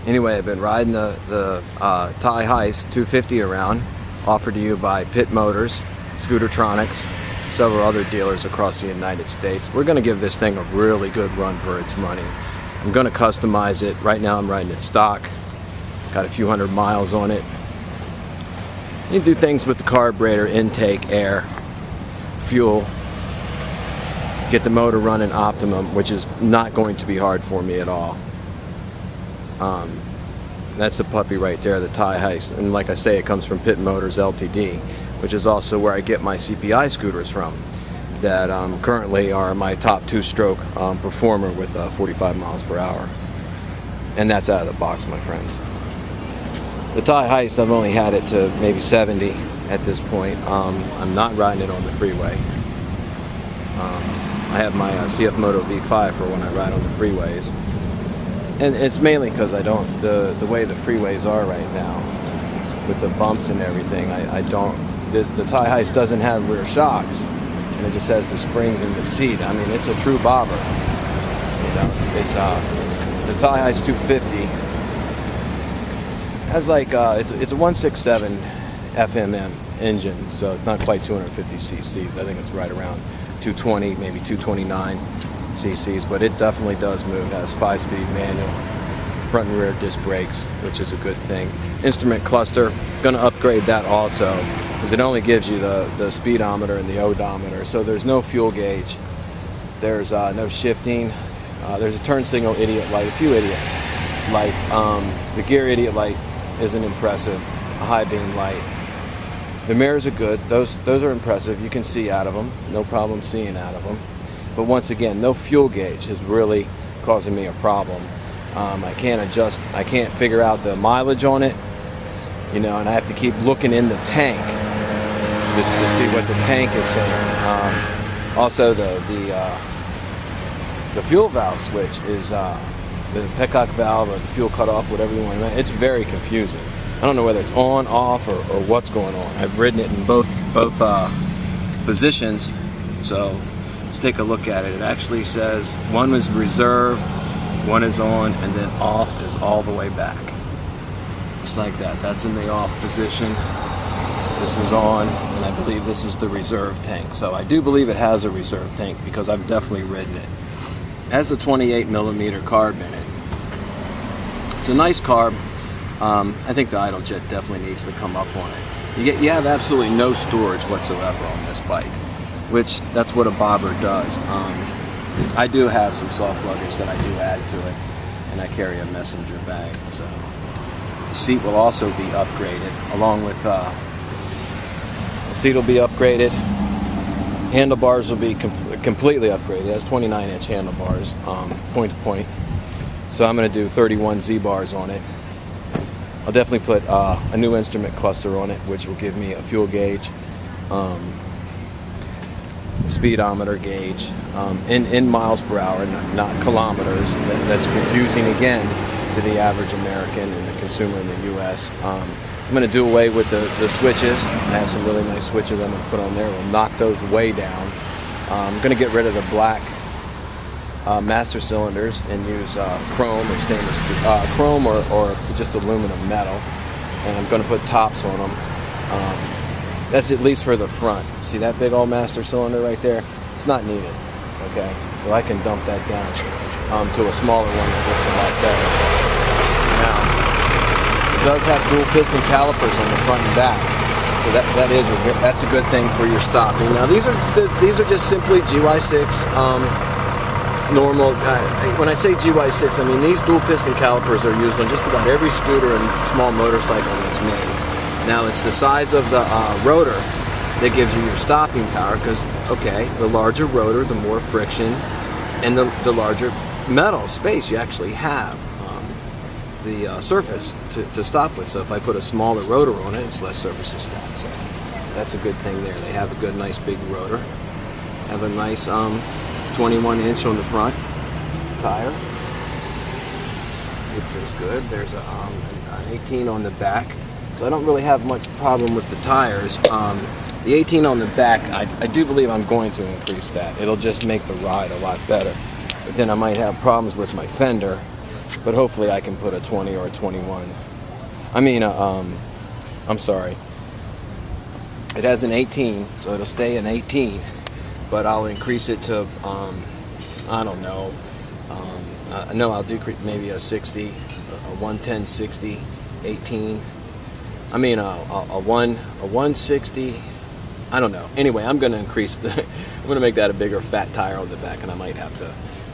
Anyway, I've been riding the Thai Heist 250 around, offered to you by Pit Motors, Scootertronics, several other dealers across the United States. We're going to give this thing a really good run for its money. I'm going to customize it. Right now I'm riding it stock. Got a few hundred miles on it. You do things with the carburetor, intake, air, fuel. Get the motor running optimum, which is not going to be hard for me at all. That's the puppy right there, the Thai Heist. And like I say, it comes from Pit Motors Ltd, which is also where I get my CPI scooters from, that currently are my top two-stroke performer with 45 miles per hour. And that's out of the box, my friends. The Thai Heist, I've only had it to maybe 70 at this point. I'm not riding it on the freeway. I have my CF Moto V5 for when I ride on the freeways. And it's mainly because I don't, the way the freeways are right now, with the bumps and everything, I don't, the Thai Heist doesn't have rear shocks, and it just has the springs in the seat. I mean, it's a true bobber. You know, it's the Thai Heist 250. Has like, it's a 167 FMM engine, so it's not quite 250 cc's. I think it's right around 220, maybe 229 cc's, but it definitely does move. It has 5-speed manual, front and rear disc brakes, which is a good thing. Instrument cluster, going to upgrade that also, because it only gives you the speedometer and the odometer, so there's no fuel gauge, there's no shifting, there's a turn signal idiot light, a few idiot lights. The gear idiot light isn't impressive, a high beam light. The mirrors are good, those are impressive, you can see out of them, no problem seeing out of them. But once again, no fuel gauge is really causing me a problem. I can't figure out the mileage on it, you know, and I have to keep looking in the tank to see what the tank is saying. Also, the fuel valve switch is the Peacock valve or the fuel cutoff, whatever you want to. It's very confusing. I don't know whether it's on, off, or what's going on. I've ridden it in both positions, so. Let's take a look at it. It actually says one is reserve, one is on, and then off is all the way back. Just like that. That's in the off position. This is on, and I believe this is the reserve tank. So I do believe it has a reserve tank because I've definitely ridden it. It has a 28mm carb in it. It's a nice carb. I think the idle jet definitely needs to come up on it. You have absolutely no storage whatsoever on this bike, which that's what a bobber does. I do have some soft luggage that I do add to it, and I carry a messenger bag. So the seat will also be upgraded, along with the seat will be upgraded. Handlebars will be completely upgraded. It has 29-inch handlebars, point to point. So I'm going to do 31 Z-bars on it. I'll definitely put a new instrument cluster on it, which will give me a fuel gauge. Speedometer gauge in miles per hour, not kilometers. That's confusing again to the average American and the consumer in the US. I'm going to do away with the switches. I have some really nice switches I'm going to put on there. We'll knock those way down. I'm going to get rid of the black master cylinders and use chrome or stainless steel, chrome or just aluminum metal, and I'm going to put tops on them. That's at least for the front. See that big old master cylinder right there? It's not needed, okay? So I can dump that down to a smaller one that looks a lot better. Now, it does have dual piston calipers on the front and back, so that's a good thing for your stopping. Now these are just simply GY6 normal. When I say GY6, I mean these dual piston calipers are used on just about every scooter and small motorcycle that's made. Now it's the size of the rotor that gives you your stopping power, because, okay, the larger rotor, the more friction, and the larger metal space you actually have, the surface to stop with. So if I put a smaller rotor on it, it's less surface to stop. So that's a good thing there. They have a good, nice big rotor. Have a nice 21-inch on the front tire, which is good. There's an 18 on the back. So I don't really have much problem with the tires. The 18 on the back, I do believe I'm going to increase that. It'll just make the ride a lot better. But then I might have problems with my fender but hopefully I can put a 20 or a 21. I'm sorry. It has an 18, so it'll stay an 18, but I'll increase it to, I don't know, no, I'll do maybe a 60, a 110, 60, 18. I mean, a 160. I don't know. Anyway, I'm going to increase the. I'm going to make that a bigger fat tire on the back, and I might have to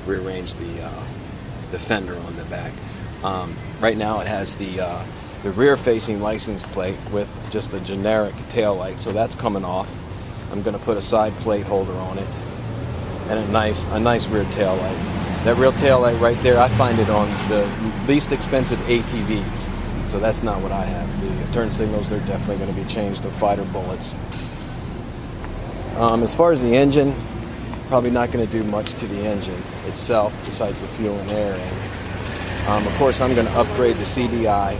rearrange the fender on the back. Right now, it has the rear-facing license plate with just a generic tail light, so that's coming off. I'm going to put a side plate holder on it and a nice rear tail light. That rear tail light right there, I find it on the least expensive ATVs. So that's not what I have. The turn signals, they're definitely going to be changed to fighter bullets. As far as the engine, probably not going to do much to the engine itself besides the fuel and air. And, of course, I'm going to upgrade the CDI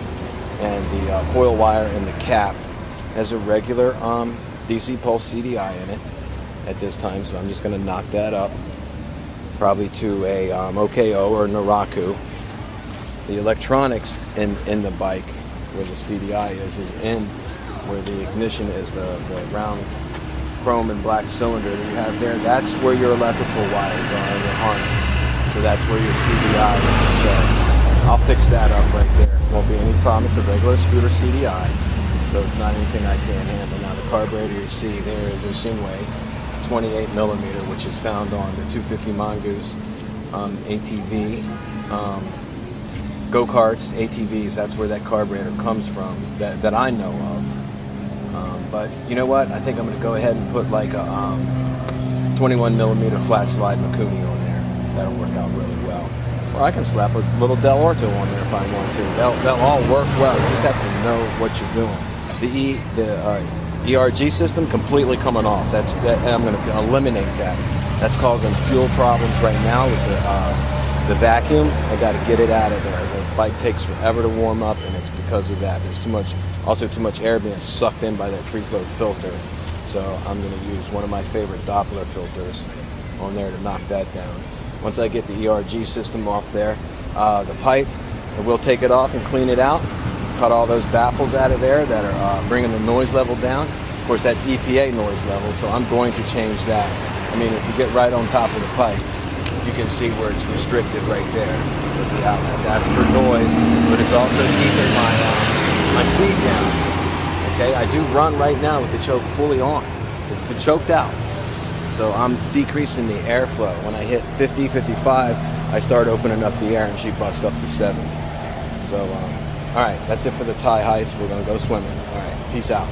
and the coil wire and the cap as a regular DC pulse CDI in it at this time. So I'm just going to knock that up, probably to a OKO or Naraku. The electronics in the bike, where the CDI is in where the ignition is, the round chrome and black cylinder that you have there. That's where your electrical wires are in your harness. So that's where your CDI is. So I'll fix that up right there. Won't be any problem. It's a regular scooter CDI, so it's not anything I can't handle. Now the carburetor, you see there is a Shinway 28 millimeter, which is found on the 250 Mongoose ATV. Go-karts, ATVs, that's where that carburetor comes from, that I know of. But you know what? I think I'm going to go ahead and put like a 21 millimeter flat slide Mikuni on there. That'll work out really well. Or I can slap a little Del Orto on there if I want to. They'll all work well. You just have to know what you're doing. The ERG system completely coming off. I'm going to eliminate that. That's causing fuel problems right now with the vacuum. I got to get it out of there. The bike takes forever to warm up, and it's because of that. There's too much air being sucked in by that free-flow filter. So I'm going to use one of my favorite Doppler filters on there to knock that down. Once I get the ERG system off there, the pipe, we'll take it off and clean it out. Cut all those baffles out of there that are bringing the noise level down. Of course, that's EPA noise level, so I'm going to change that. I mean, if you get right on top of the pipe, you can see where it's restricted right there with the outlet. That's for noise, but it's also keeping my speed down. Okay, I do run right now with the choke fully on. It's choked out. So I'm decreasing the airflow. When I hit 50, 55, I start opening up the air and she busts up to 7. So, all right, that's it for the Thai heist. We're gonna go swimming. All right, peace out.